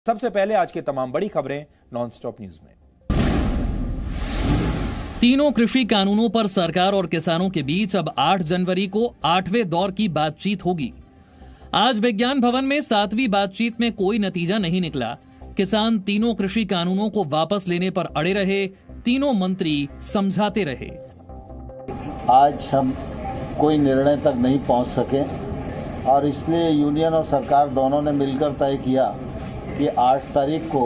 सबसे पहले आज की तमाम बड़ी खबरें नॉनस्टॉप न्यूज में। तीनों कृषि कानूनों पर सरकार और किसानों के बीच अब 8 जनवरी को 8वें दौर की बातचीत होगी। आज विज्ञान भवन में 7वीं बातचीत में कोई नतीजा नहीं निकला। किसान तीनों कृषि कानूनों को वापस लेने पर अड़े रहे, तीनों मंत्री समझाते रहे। आज हम कोई निर्णय तक नहीं पहुंच सके और इसलिए यूनियन और सरकार दोनों ने मिलकर तय किया कि 8 तारीख को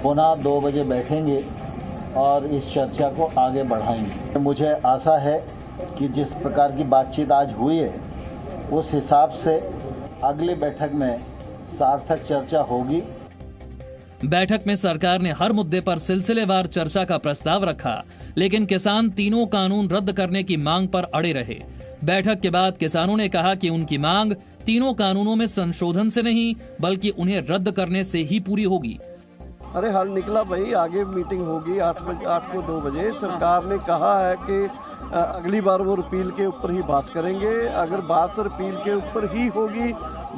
पुनः 2 बजे बैठेंगे और इस चर्चा को आगे बढ़ाएंगे। मुझे आशा है कि जिस प्रकार की बातचीत आज हुई है उस हिसाब से अगली बैठक में सार्थक चर्चा होगी। बैठक में सरकार ने हर मुद्दे पर सिलसिलेवार चर्चा का प्रस्ताव रखा, लेकिन किसान तीनों कानून रद्द करने की मांग पर अड़े रहे। बैठक के बाद किसानों ने कहा कि उनकी मांग तीनों कानूनों में संशोधन से नहीं बल्कि उन्हें रद्द करने से ही पूरी होगी। अरे हल निकला भाई, आगे मीटिंग होगी 8 को 2 बजे। सरकार ने कहा है कि अगली बार वो रिपील के ऊपर ही बात करेंगे। अगर बात रिपील के ऊपर ही होगी,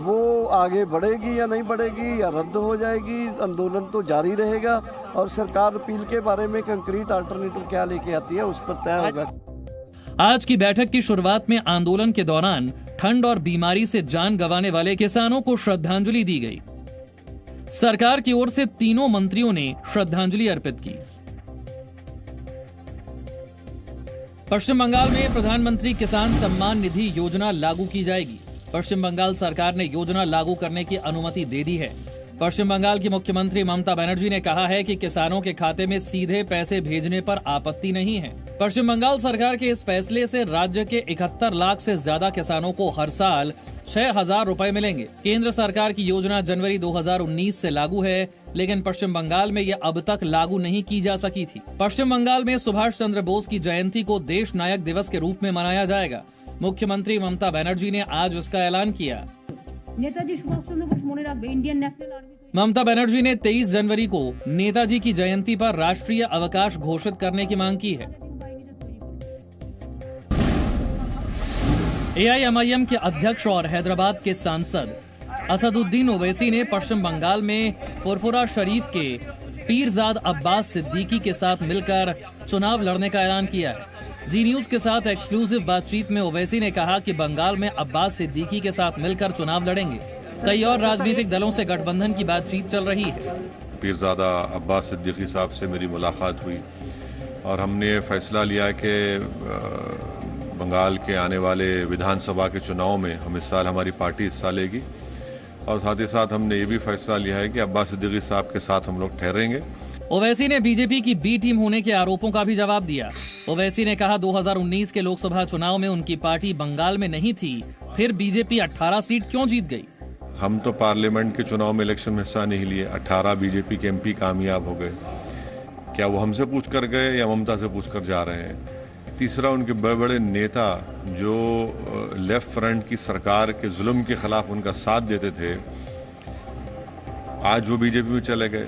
वो आगे बढ़ेगी या नहीं बढ़ेगी या रद्द हो जाएगी, आंदोलन तो जारी रहेगा और सरकार रिपील के बारे में कंक्रीट अल्टरनेटिव क्या लेके आती है उस पर तय होगा। आज की बैठक की शुरुआत में आंदोलन के दौरान ठंड और बीमारी से जान गंवाने वाले किसानों को श्रद्धांजलि दी गई। सरकार की ओर से तीनों मंत्रियों ने श्रद्धांजलि अर्पित की। पश्चिम बंगाल में प्रधानमंत्री किसान सम्मान निधि योजना लागू की जाएगी। पश्चिम बंगाल सरकार ने योजना लागू करने की अनुमति दे दी है। पश्चिम बंगाल की मुख्यमंत्री ममता बनर्जी ने कहा है कि किसानों के खाते में सीधे पैसे भेजने पर आपत्ति नहीं है। पश्चिम बंगाल सरकार के इस फैसले से राज्य के 71 लाख से ज्यादा किसानों को हर साल 6,000 रुपए मिलेंगे। केंद्र सरकार की योजना जनवरी 2019 से लागू है, लेकिन पश्चिम बंगाल में यह अब तक लागू नहीं की जा सकी थी। पश्चिम बंगाल में सुभाष चंद्र बोस की जयंती को देश नायक दिवस के रूप में मनाया जाएगा। मुख्यमंत्री ममता बनर्जी ने आज उसका ऐलान किया। नेताजी सुभाष चंद्र बोस मने रखबे Indian national army. Mamata Banerjee ने 23 जनवरी को नेताजी की जयंती पर राष्ट्रीय अवकाश घोषित करने की मांग की है। AIMIM के अध्यक्ष और हैदराबाद के सांसद असदुद्दीन ओवैसी ने पश्चिम बंगाल में फुरफुरा शरीफ के पीरजाद अब्बास सिद्दीकी के साथ मिलकर चुनाव लड़ने का ऐलान किया है। जी न्यूज के साथ एक्सक्लूसिव बातचीत में ओवैसी ने कहा कि बंगाल में अब्बास सिद्दीकी के साथ मिलकर चुनाव लड़ेंगे। कई और राजनीतिक दलों से गठबंधन की बातचीत चल रही है। पीरजादा अब्बास सिद्दीकी साहब से मेरी मुलाकात हुई और हमने फैसला लिया कि बंगाल के आने वाले विधानसभा के चुनाव में हम इस साल हमारी पार्टी हिस्सा लेगी और साथ ही साथ हमने ये भी फैसला लिया है कि अब्बास सिद्दीकी साहब के साथ हम लोग ठहरेंगे। ओवैसी ने बीजेपी की बी टीम होने के आरोपों का भी जवाब दिया। ओवैसी ने कहा 2019 के लोकसभा चुनाव में उनकी पार्टी बंगाल में नहीं थी, फिर बीजेपी 18 सीट क्यों जीत गई? हम तो पार्लियामेंट के चुनाव में इलेक्शन में हिस्सा नहीं लिए, 18 बीजेपी के MP कामयाब हो गए। क्या वो हमसे पूछ कर गए या ममता से पूछ कर जा रहे हैं? तीसरा, उनके बड़े बड़े नेता जो लेफ्ट फ्रंट की सरकार के जुल्म के खिलाफ उनका साथ देते थे, आज वो बीजेपी में चले गए।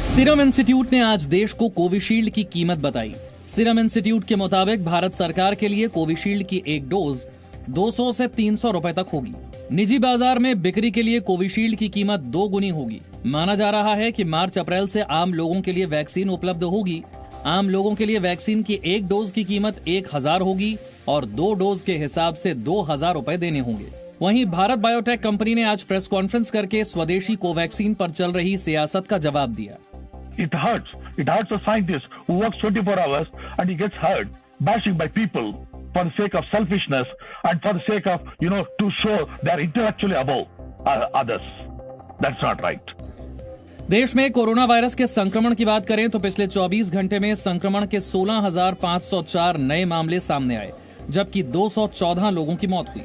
सीरम इंस्टीट्यूट ने आज देश को कोविशील्ड की कीमत बताई। सीरम इंस्टीट्यूट के मुताबिक भारत सरकार के लिए कोविशील्ड की एक डोज 200 से 300 रुपए तक होगी। निजी बाजार में बिक्री के लिए कोविशील्ड की कीमत 2 गुनी होगी। माना जा रहा है कि मार्च-अप्रैल से आम लोगों के लिए वैक्सीन उपलब्ध होगी। आम लोगों के लिए वैक्सीन की एक डोज की कीमत 1,000 होगी और 2 डोज के हिसाब से 2,000 रुपए देने होंगे। वहीं भारत बायोटेक कंपनी ने आज प्रेस कॉन्फ्रेंस करके स्वदेशी कोवैक्सीन पर चल रही सियासत का जवाब दिया। It hurts a scientist who works 24 hours and he gets hurt, bashing by people for the sake of selfishness and for the sake of, to show they are intellectually above others. That's not right. देश में corona virus के संक्रमण की बात करें तो पिछले 24 घंटे में संक्रमण के 16,504 नए मामले सामने आए, जबकि 214 लोगों की मौत हुई।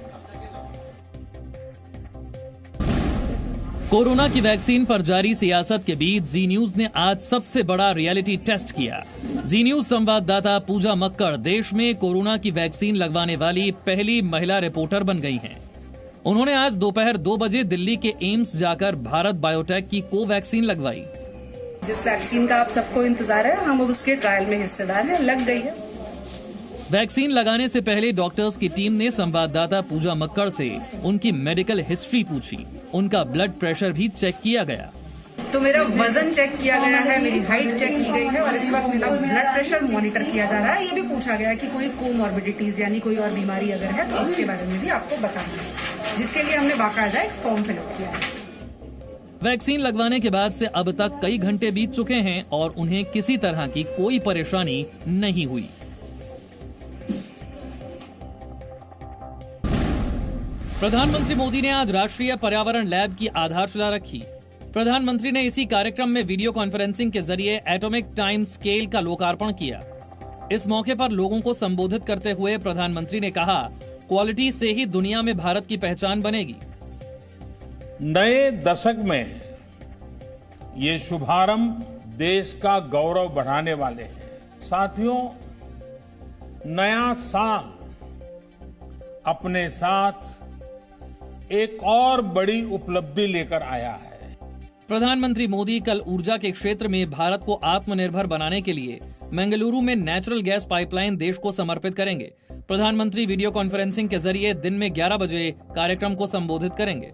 कोरोना की वैक्सीन पर जारी सियासत के बीच जी न्यूज ने आज सबसे बड़ा रियलिटी टेस्ट किया। जी न्यूज संवाददाता पूजा मक्कड़ देश में कोरोना की वैक्सीन लगवाने वाली पहली महिला रिपोर्टर बन गई हैं। उन्होंने आज दोपहर 2 बजे दिल्ली के एम्स जाकर भारत बायोटेक की कोवैक्सीन लगवाई। जिस वैक्सीन का आप सबको इंतजार है, हम उसके ट्रायल में हिस्सेदार हैं, लग गई है। वैक्सीन लगाने से पहले डॉक्टर्स की टीम ने संवाददाता पूजा मक्कड़ से उनकी मेडिकल हिस्ट्री पूछी। उनका ब्लड प्रेशर भी चेक किया गया। तो मेरा वजन चेक किया गया है, मेरी हाइट चेक की गई है और इस वक्त मेरा ब्लड प्रेशर मॉनिटर किया जा रहा है। ये भी पूछा गया है कि कोई कोमॉर्बिडिटीज यानी कोई और बीमारी अगर है तो उसके बारे में भी आपको बताना, जिसके लिए हमने बाकायदा एक फॉर्म फिलअप किया है। वैक्सीन लगवाने के बाद से अब तक कई घंटे बीत चुके हैं और उन्हें किसी तरह की कोई परेशानी नहीं हुई। प्रधानमंत्री मोदी ने आज राष्ट्रीय पर्यावरण लैब की आधारशिला रखी। प्रधानमंत्री ने इसी कार्यक्रम में वीडियो कॉन्फ्रेंसिंग के जरिए एटॉमिक टाइम स्केल का लोकार्पण किया। इस मौके पर लोगों को संबोधित करते हुए प्रधानमंत्री ने कहा, क्वालिटी से ही दुनिया में भारत की पहचान बनेगी। नए दशक में ये शुभारंभ देश का गौरव बढ़ाने वाले हैं। साथियों, नया साल अपने साथ एक और बड़ी उपलब्धि लेकर आया है। प्रधानमंत्री मोदी कल ऊर्जा के क्षेत्र में भारत को आत्मनिर्भर बनाने के लिए मंगलुरु में नेचुरल गैस पाइपलाइन देश को समर्पित करेंगे। प्रधानमंत्री वीडियो कॉन्फ्रेंसिंग के जरिए दिन में 11 बजे कार्यक्रम को संबोधित करेंगे।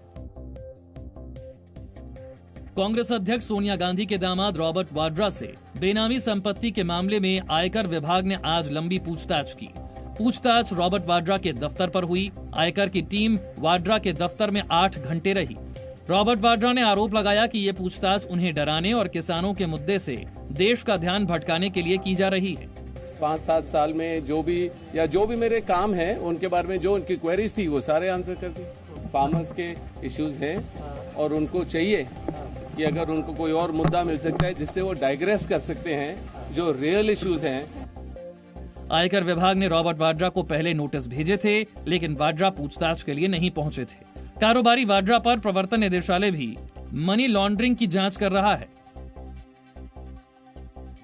कांग्रेस अध्यक्ष सोनिया गांधी के दामाद रॉबर्ट वाड्रा से बेनामी संपत्ति के मामले में आयकर विभाग ने आज लंबी पूछताछ की। पूछताछ रॉबर्ट वाड्रा के दफ्तर पर हुई। आयकर की टीम वाड्रा के दफ्तर में 8 घंटे रही। रॉबर्ट वाड्रा ने आरोप लगाया कि ये पूछताछ उन्हें डराने और किसानों के मुद्दे से देश का ध्यान भटकाने के लिए की जा रही है। 5-7 साल में जो भी मेरे काम है उनके बारे में जो उनकी क्वेरीज थी वो सारे आंसर कर दी। फार्मर्स के इश्यूज हैं और उनको चाहिए कि अगर उनको कोई और मुद्दा मिल सकता है जिससे वो डाइग्रेस कर सकते हैं जो रियल इश्यूज हैं। आयकर विभाग ने रॉबर्ट वाड्रा को पहले नोटिस भेजे थे, लेकिन वाड्रा पूछताछ के लिए नहीं पहुंचे थे। कारोबारी वाड्रा पर प्रवर्तन निदेशालय भी मनी लॉन्ड्रिंग की जांच कर रहा है।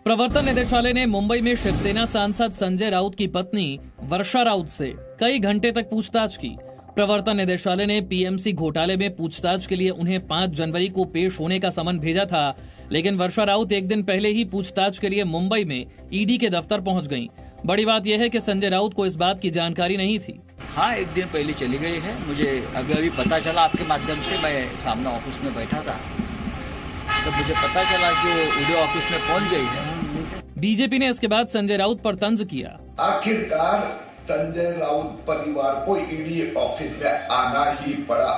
प्रवर्तन निदेशालय ने मुंबई में शिवसेना सांसद संजय राउत की पत्नी वर्षा राउत से कई घंटे तक पूछताछ की। प्रवर्तन निदेशालय ने पीएमसी घोटाले में पूछताछ के लिए उन्हें 5 जनवरी को पेश होने का समन भेजा था, लेकिन वर्षा राउत एक दिन पहले ही पूछताछ के लिए मुंबई में ईडी के दफ्तर पहुंच गईं। बड़ी बात यह है कि संजय राउत को इस बात की जानकारी नहीं थी। हाँ, एक दिन पहले चली गई है। मुझे अभी पता चला आपके माध्यम से। मैं सामने ऑफिस में बैठा था तो मुझे पता चला कि वो ईडी ऑफिस में पहुंच गई है। बीजेपी ने इसके बाद संजय राउत पर तंज किया। आखिरकार संजय राउत परिवार को ईडी ऑफिस में आना ही पड़ा।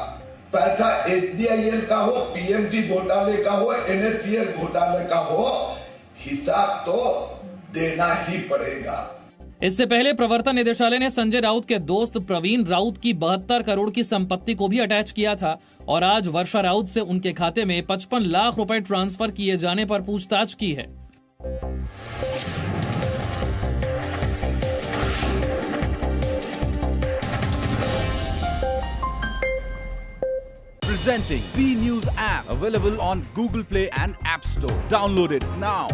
पैसा एचडीआईएल का हो, पीएमसी घोटाले का हो, एनएससीएल घोटाले का हो, हिसाब तो देना ही पड़ेगा। इससे पहले प्रवर्तन निदेशालय ने संजय राउत के दोस्त प्रवीण राउत की 72 करोड़ की संपत्ति को भी अटैच किया था और आज वर्षा राउत से उनके खाते में 55 लाख रुपए ट्रांसफर किए जाने पर पूछताछ की है। Presenting B News app, available on Google Play and App Store. Download it now.